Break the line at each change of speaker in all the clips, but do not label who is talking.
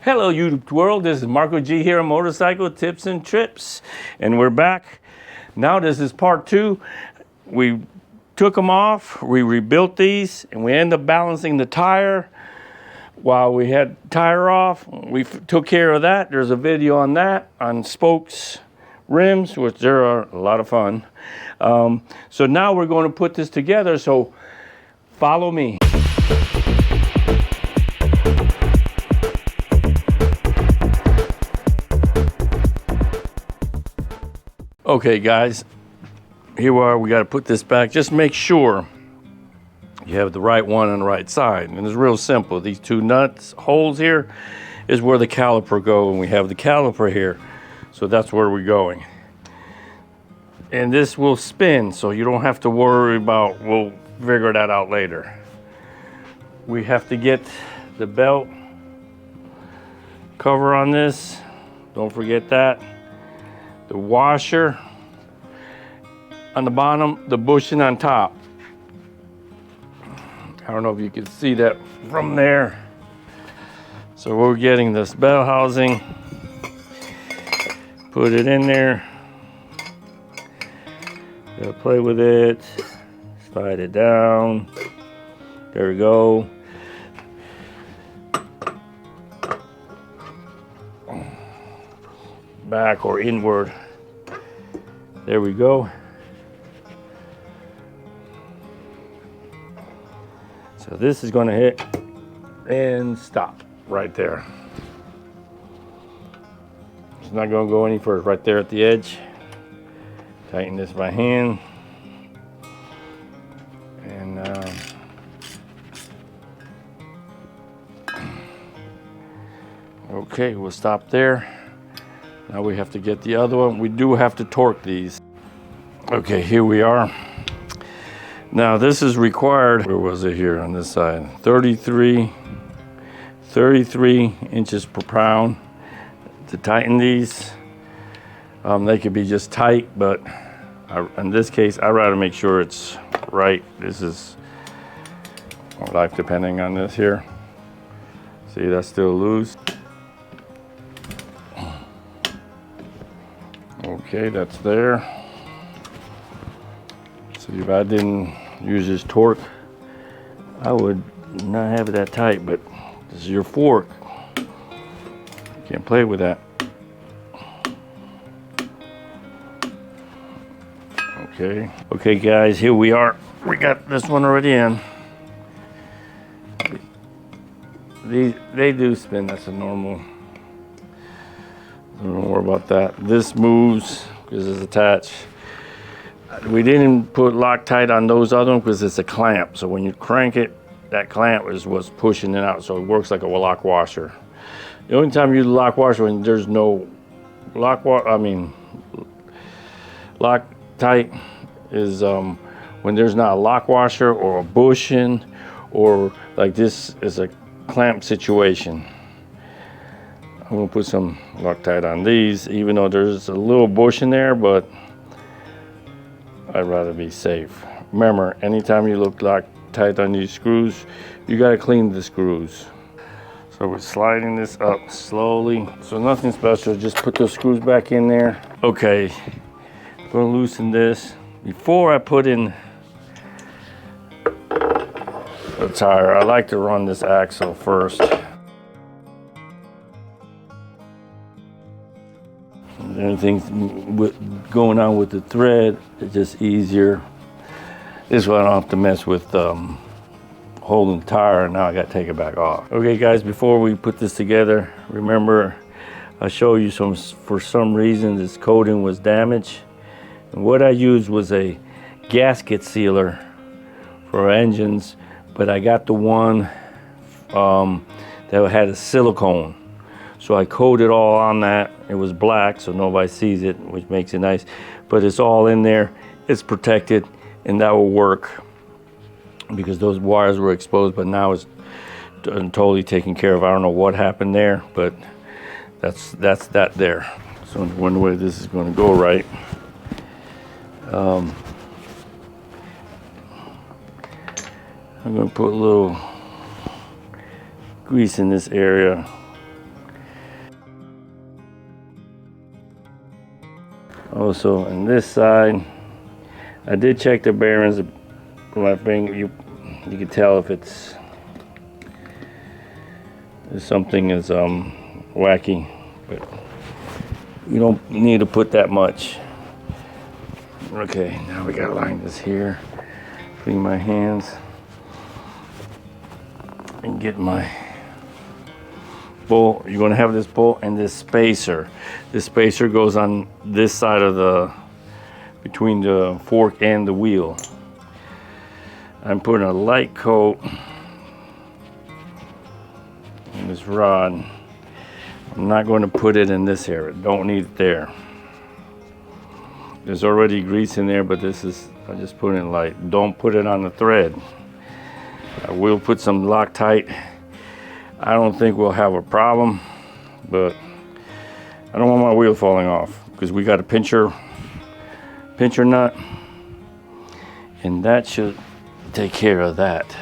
Hello YouTube world, this is Marco G here on Motorcycle Tips and Trips, and we're back. Now this is part two. We took them off, we rebuilt these, and we ended up balancing the tire while we had tire off. We took care of that. There's a video on that, on spokes, rims, which there are a lot of fun. So now we're going to put this together, so follow me. Okay guys, here we are. We got to put this back. Just make sure you have the right one on the right side. And it's real simple. These two nuts holes here is where the caliper go, and we have the caliper here. So that's where we're going. And this will spin, so you don't have to worry about, we'll figure that out later. We have to get the belt cover on this. Don't forget that. The washer on the bottom, the bushing on top. I don't know if you can see that from there. So we're getting this bell housing, put it in there, gotta play with it, slide it down, there we go. Back or inward. There we go. So this is going to hit and stop right there. It's not going to go any further. Right there at the edge. Tighten this by hand. And okay, we'll stop there. Now we have to get the other one. We do have to torque these. Okay, here we are. Now this is required, where was it here on this side? 33 inches per pound to tighten these. They could be just tight, but in this case, I'd rather make sure it's right. This is life depending on this here. See, that's still loose. Okay, that's there. So if I didn't use this torque, I would not have it that tight, but this is your fork. You can't play with that. Okay. Okay guys, here we are. We got this one already in. They do spin, that's a normal. Don't worry about that. This moves because it's attached. We didn't put Loctite on those other ones because it's a clamp. So when you crank it, that clamp is what's pushing it out. So it works like a lock washer. The only time you use a lock washer when there's no Loctite is when there's not a lock washer or a bushing, or like this is a clamp situation. I'm gonna put some Loctite on these, even though there's a little bush in there, but I'd rather be safe. Remember, anytime you look Loctite on these screws, you gotta clean the screws. So we're sliding this up slowly. So nothing special, just put those screws back in there. Okay, I'm gonna loosen this. Before I put in the tire, I like to run this axle first. Everything's going on with the thread, it's just easier. This way I don't have to mess with holding the tire, and now I got to take it back off. Okay guys, before we put this together, remember I showed you for some reason this coating was damaged. And what I used was a gasket sealer for engines, but I got the one that had a silicone. So I coated all on that. It was black, so nobody sees it, which makes it nice. But it's all in there, it's protected, and that will work because those wires were exposed, but now it's totally taken care of. I don't know what happened there, but that's that there. So I wonder whether this is going to go right. I'm going to put a little grease in this area Also on this side, I did check the bearings. My finger, you can tell if it's if something is wacky, but you don't need to put that much. Okay, now we gotta line this here. Clean my hands and get my bolt. You're gonna have this bolt and this spacer. This spacer goes on this side of the, between the fork and the wheel. I'm putting a light coat on this rod. I'm not going to put it in this area. Don't need it there. There's already grease in there, but this is, I just put it in light. Don't put it on the thread. I will put some Loctite. I don't think we'll have a problem, but I don't want my wheel falling off because we got a pincher nut, and that should take care of that.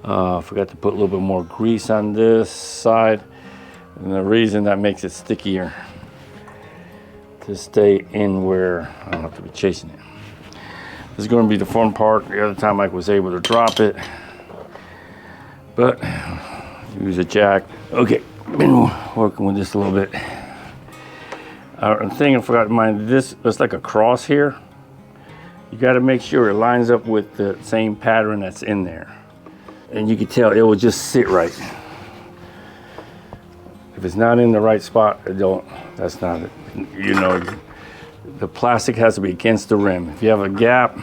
I forgot to put a little bit more grease on this side, and the reason that makes it stickier to stay in where I don't have to be chasing it. This is going to be the fun part. The other time I was able to drop it, but use a jack. Okay, been working with this a little bit. The thing I forgot to mind, this it's like a cross here. You got to make sure it lines up with the same pattern that's in there, and you can tell it will just sit right. If it's not in the right spot, it don't. That's not it. You know, the plastic has to be against the rim. If you have a gap,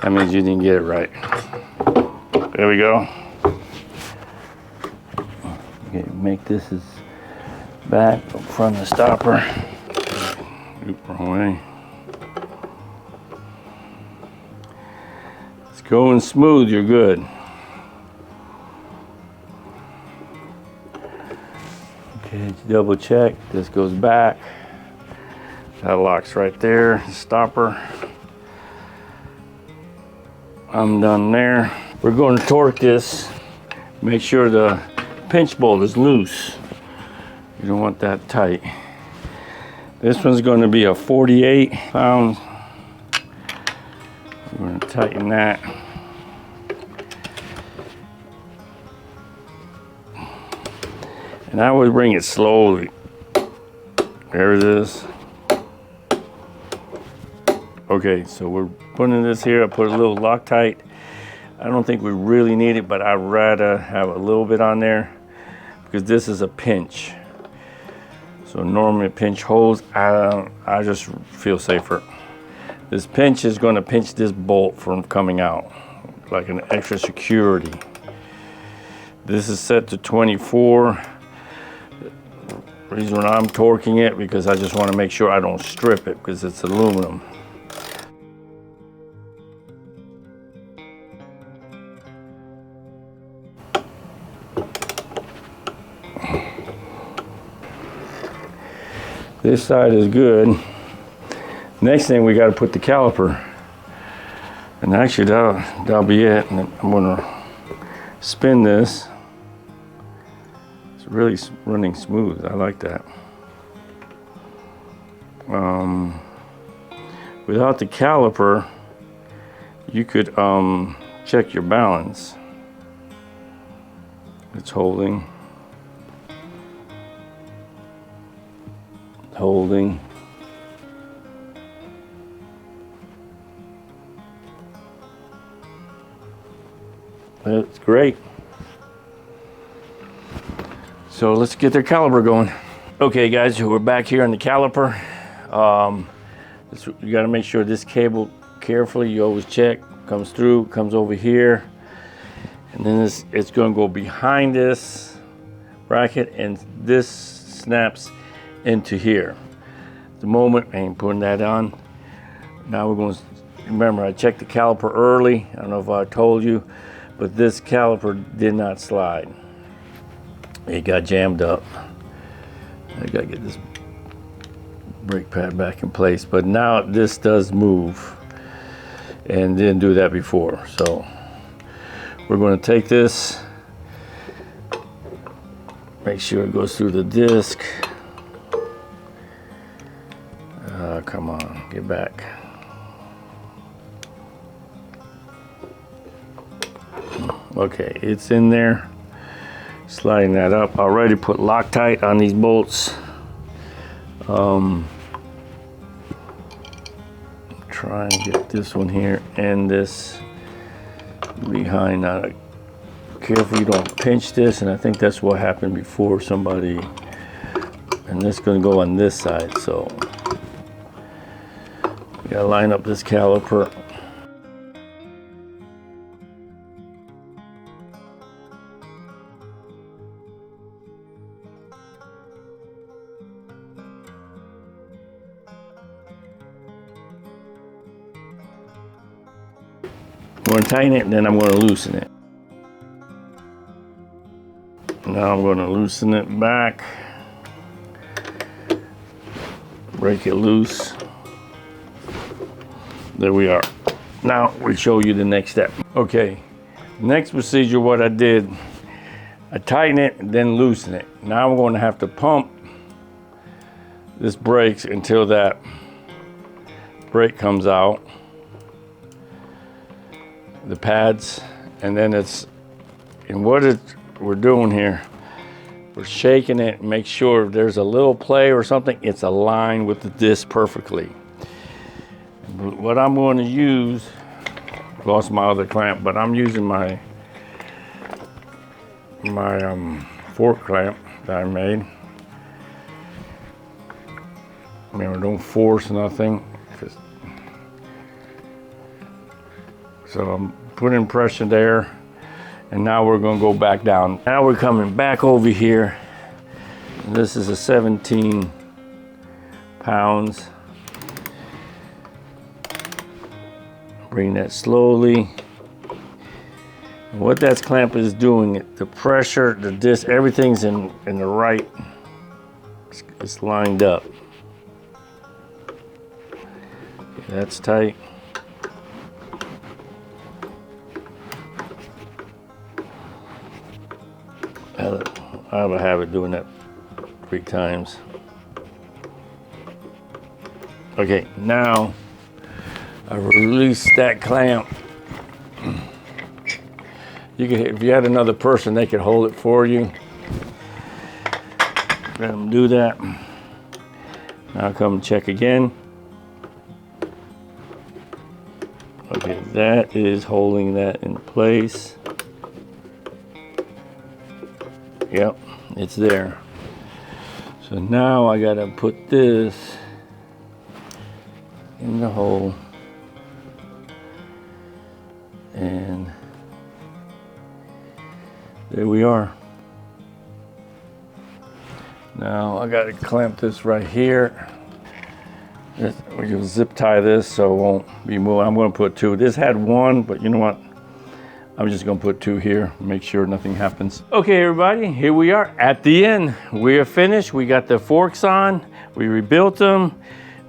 that means you didn't get it right. There we go. Okay, make this as back up front of the stopper. Oop, wrong way. It's going smooth, you're good. Okay, double check. This goes back. That locks right there. Stopper. I'm done there. We're going to torque this. Make sure the pinch bolt is loose. You don't want that tight. This one's going to be a 48 pounds. We're going to tighten that. And I would bring it slowly. There it is. Okay, so we're putting this here. I put a little Loctite. I don't think we really need it, but I'd rather have a little bit on there because this is a pinch. So normally a pinch holds. I just feel safer. This pinch is going to pinch this bolt from coming out, like an extra security. This is set to 24. The reason I'm torquing it because I just want to make sure I don't strip it because it's aluminum. This side is good. Next thing we got to put the caliper, and actually that'll be it. And I'm gonna spin this. It's really running smooth. I like that. Without the caliper, you could check your balance. It's holding. Holding. That's great. So let's get their caliper going. Okay guys, we're back here on the caliper. You got to make sure this cable carefully, you always check, comes through, comes over here, and then it's going to go behind this bracket, and this snaps into here. The moment I ain't putting that on. Now we're going to remember I checked the caliper early. I don't know if I told you, but this caliper did not slide. It got jammed up. I gotta get this brake pad back in place, but now this does move and didn't do that before. So we're going to take this, make sure it goes through the disc. come on, get back. Okay, it's in there. Sliding that up. I already put Loctite on these bolts. Try and get this one here and this behind. Now, careful you don't pinch this, and I think that's what happened before somebody. And this is going to go on this side, so you gotta line up this caliper. I'm going to tighten it, and then I'm going to loosen it. Now I'm going to loosen it back, break it loose. There we are. Now we'll show you the next step. Okay, next procedure, what I did, I tighten it and then loosen it. Now I'm going to have to pump this brakes until that brake comes out, the pads, and then we're doing here, we're shaking it, make sure if there's a little play or something, it's aligned with the disc perfectly. What I'm going to use, lost my other clamp, but I'm using my fork clamp that I made. Remember, don't force nothing. So I'm putting pressure there, and now we're going to go back down. Now we're coming back over here. This is a 17 pounds. Bring that slowly. And what that clamp is doing, the pressure, the disc, everything's in the right. It's lined up. Okay, that's tight. I have a habit doing that 3 times. Okay, now I release that clamp. You could, if you had another person, they could hold it for you. Let them do that. Now come check again. Okay, that is holding that in place. Yep, it's there. So now I gotta put this in the hole, and there we are. Now I gotta clamp this right here. We can zip tie this so it won't be moving. I'm gonna put 2. This had 1, but you know what? I'm just gonna put 2 here, make sure nothing happens. Okay, everybody, here we are at the end. We are finished. We got the forks on, we rebuilt them,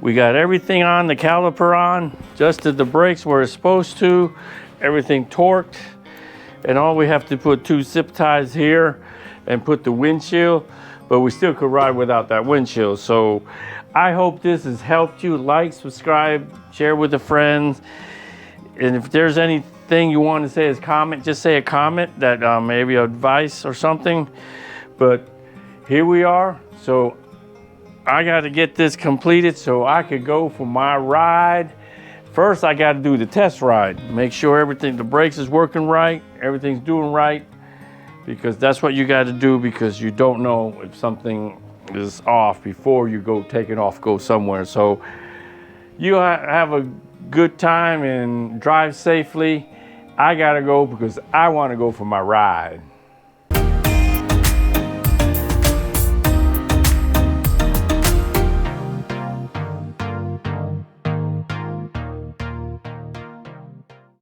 we got everything on, the caliper on, adjusted the brakes where it's supposed to, everything torqued, and all we have to put 2 zip ties here and put the windshield, but we still could ride without that windshield. So I hope this has helped you. Like, subscribe, share with a friend, and if there's anything you want to say as comment, just say a comment that maybe advice or something. But here we are. So I got to get this completed so I could go for my ride. First, I got to do the test ride. Make sure everything, the brakes is working right, everything's doing right, because that's what you got to do, because you don't know if something is off before you go take it off, go somewhere. So you have a good time and drive safely. I gotta go because I want to go for my ride.